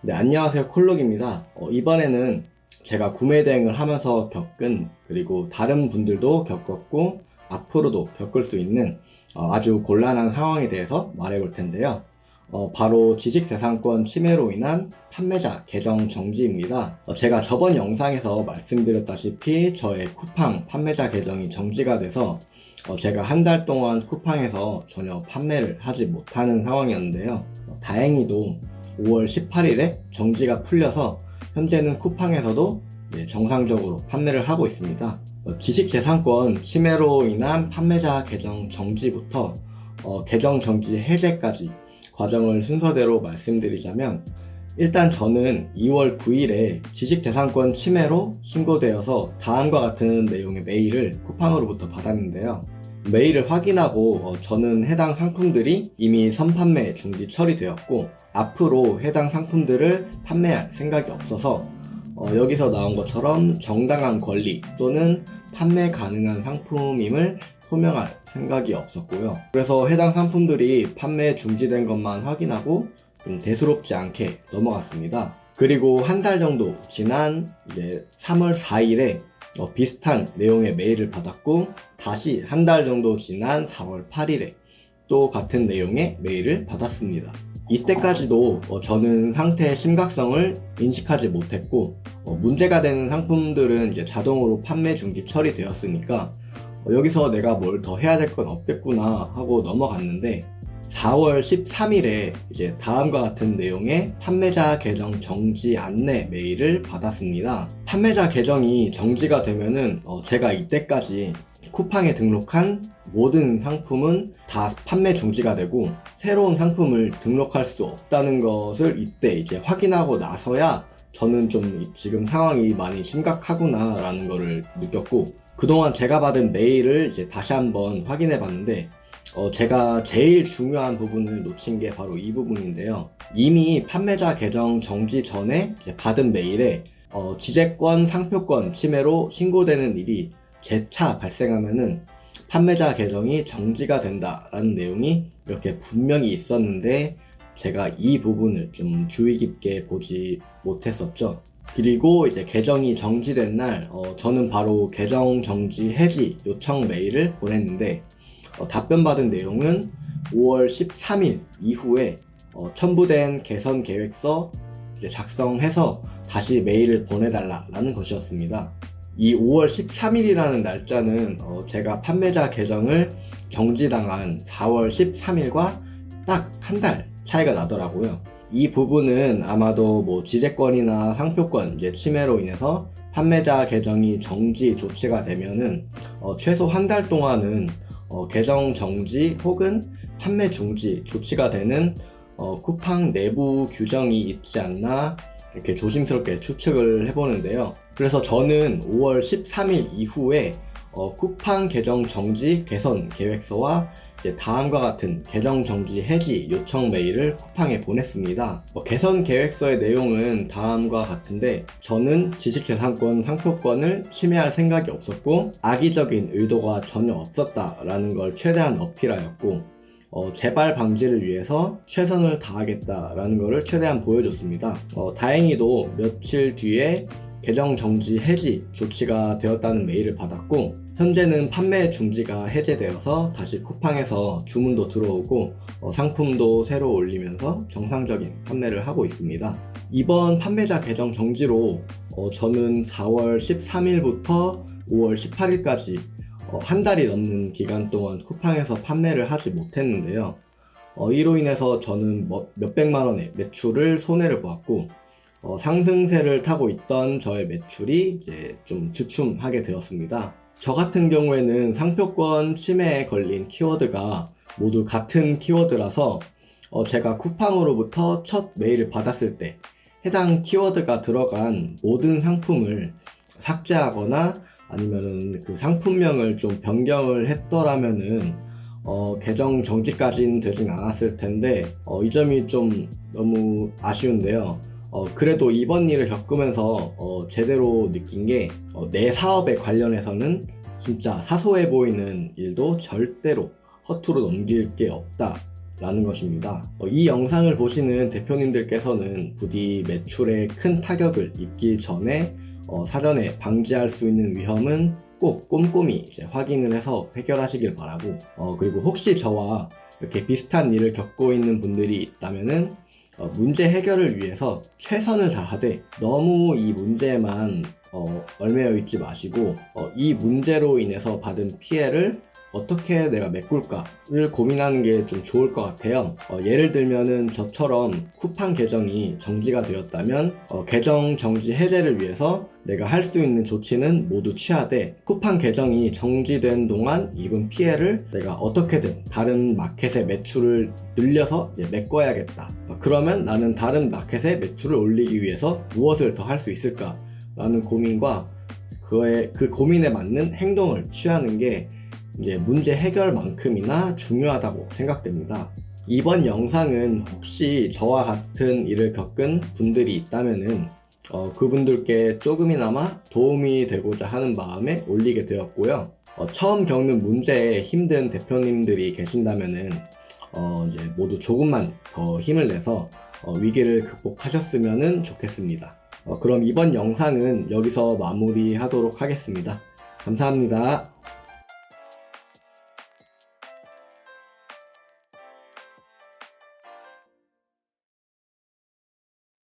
네, 안녕하세요. 콜록입니다. 이번에는 제가 구매 대행을 하면서 겪은, 그리고 다른 분들도 겪었고 앞으로도 겪을 수 있는 아주 곤란한 상황에 대해서 말해볼 텐데요. 바로 지식재산권 침해로 인한 판매자 계정 정지입니다. 제가 저번 영상에서 말씀드렸다시피 저의 쿠팡 판매자 계정이 정지가 돼서 제가 한 달 동안 쿠팡에서 전혀 판매를 하지 못하는 상황이었는데요. 다행히도 5월 18일에 정지가 풀려서 현재는 쿠팡에서도 정상적으로 판매를 하고 있습니다. 지식재산권 침해로 인한 판매자 계정 정지부터 계정 정지 해제까지 과정을 순서대로 말씀드리자면, 일단 저는 2월 9일에 지식재산권 침해로 신고되어서 다음과 같은 내용의 메일을 쿠팡으로부터 받았는데요. 메일을 확인하고 저는 해당 상품들이 이미 선판매 중지 처리되었고 앞으로 해당 상품들을 판매할 생각이 없어서 여기서 나온 것처럼 정당한 권리 또는 판매 가능한 상품임을 소명할 생각이 없었고요. 그래서 해당 상품들이 판매 중지된 것만 확인하고 좀 대수롭지 않게 넘어갔습니다. 그리고 한 달 정도 지난 이제 3월 4일에 비슷한 내용의 메일을 받았고, 다시 한 달 정도 지난 4월 8일에 또 같은 내용의 메일을 받았습니다. 이때까지도 저는 상태의 심각성을 인식하지 못했고, 문제가 되는 상품들은 이제 자동으로 판매 중지 처리되었으니까 여기서 내가 뭘 더 해야 될 건 없겠구나 하고 넘어갔는데, 4월 13일에 이제 다음과 같은 내용의 판매자 계정 정지 안내 메일을 받았습니다. 판매자 계정이 정지가 되면은 제가 이때까지 쿠팡에 등록한 모든 상품은 다 판매 중지가 되고 새로운 상품을 등록할 수 없다는 것을 이때 이제 확인하고 나서야 저는 좀 지금 상황이 많이 심각하구나 라는 거를 느꼈고, 그동안 제가 받은 메일을 이제 다시 한번 확인해 봤는데 제가 제일 중요한 부분을 놓친 게 바로 이 부분인데요. 이미 판매자 계정 정지 전에 받은 메일에 지재권, 상표권 침해로 신고되는 일이 재차 발생하면은 판매자 계정이 정지가 된다라는 내용이 이렇게 분명히 있었는데 제가 이 부분을 좀 주의 깊게 보지 못했었죠. 그리고 이제 계정이 정지된 날 저는 바로 계정 정지 해지 요청 메일을 보냈는데 답변 받은 내용은 5월 13일 이후에 첨부된 개선 계획서 이제 작성해서 다시 메일을 보내달라는 것이었습니다. 이 5월 13일이라는 날짜는 제가 판매자 계정을 정지당한 4월 13일과 딱 한 달 차이가 나더라고요. 이 부분은 아마도 뭐 지재권이나 상표권 이제 침해로 인해서 판매자 계정이 정지 조치가 되면은 최소 한 달 동안은 계정 정지 혹은 판매 중지 조치가 되는 쿠팡 내부 규정이 있지 않나 이렇게 조심스럽게 추측을 해보는데요. 그래서 저는 5월 13일 이후에 쿠팡 계정 정지 개선 계획서와 이제 다음과 같은 계정 정지 해지 요청 메일을 쿠팡에 보냈습니다. 개선 계획서의 내용은 다음과 같은데, 저는 지식재산권 상표권을 침해할 생각이 없었고 악의적인 의도가 전혀 없었다라는 걸 최대한 어필하였고 재발 방지를 위해서 최선을 다하겠다라는 것을 최대한 보여줬습니다. 다행히도 며칠 뒤에 계정 정지 해지 조치가 되었다는 메일을 받았고, 현재는 판매 중지가 해제되어서 다시 쿠팡에서 주문도 들어오고 상품도 새로 올리면서 정상적인 판매를 하고 있습니다. 이번 판매자 계정 정지로 저는 4월 13일부터 5월 18일까지 한 달이 넘는 기간 동안 쿠팡에서 판매를 하지 못했는데요. 이로 인해서 저는 몇백만 원의 매출을 손해를 보았고 상승세를 타고 있던 저의 매출이 이제 좀 주춤하게 되었습니다. 저 같은 경우에는 상표권 침해에 걸린 키워드가 모두 같은 키워드라서 제가 쿠팡으로부터 첫 메일을 받았을 때 해당 키워드가 들어간 모든 상품을 삭제하거나 아니면은 그 상품명을 좀 변경을 했더라면은 계정 정지까지는 되진 않았을 텐데 이 점이 좀 너무 아쉬운데요. 그래도 이번 일을 겪으면서 제대로 느낀 게 내 사업에 관련해서는 진짜 사소해 보이는 일도 절대로 허투루 넘길 게 없다 라는 것입니다. 이 영상을 보시는 대표님들께서는 부디 매출에 큰 타격을 입기 전에 사전에 방지할 수 있는 위험은 꼭 꼼꼼히 이제 확인을 해서 해결하시길 바라고, 그리고 혹시 저와 이렇게 비슷한 일을 겪고 있는 분들이 있다면은 문제 해결을 위해서 최선을 다하되 너무 이 문제에만 얽매여 있지 마시고 이 문제로 인해서 받은 피해를 어떻게 내가 메꿀까를 고민하는 게 좀 좋을 것 같아요. 예를 들면은 저처럼 쿠팡 계정이 정지가 되었다면 계정 정지 해제를 위해서 내가 할 수 있는 조치는 모두 취하되, 쿠팡 계정이 정지된 동안 입은 피해를 내가 어떻게든 다른 마켓의 매출을 늘려서 이제 메꿔야겠다. 그러면 나는 다른 마켓의 매출을 올리기 위해서 무엇을 더 할 수 있을까? 라는 고민과 그 고민에 맞는 행동을 취하는 게 이제 문제 해결만큼이나 중요하다고 생각됩니다. 이번 영상은 혹시 저와 같은 일을 겪은 분들이 있다면은 그분들께 조금이나마 도움이 되고자 하는 마음에 올리게 되었고요. 처음 겪는 문제에 힘든 대표님들이 계신다면은 이제 모두 조금만 더 힘을 내서 위기를 극복하셨으면 좋겠습니다. 그럼 이번 영상은 여기서 마무리하도록 하겠습니다. 감사합니다.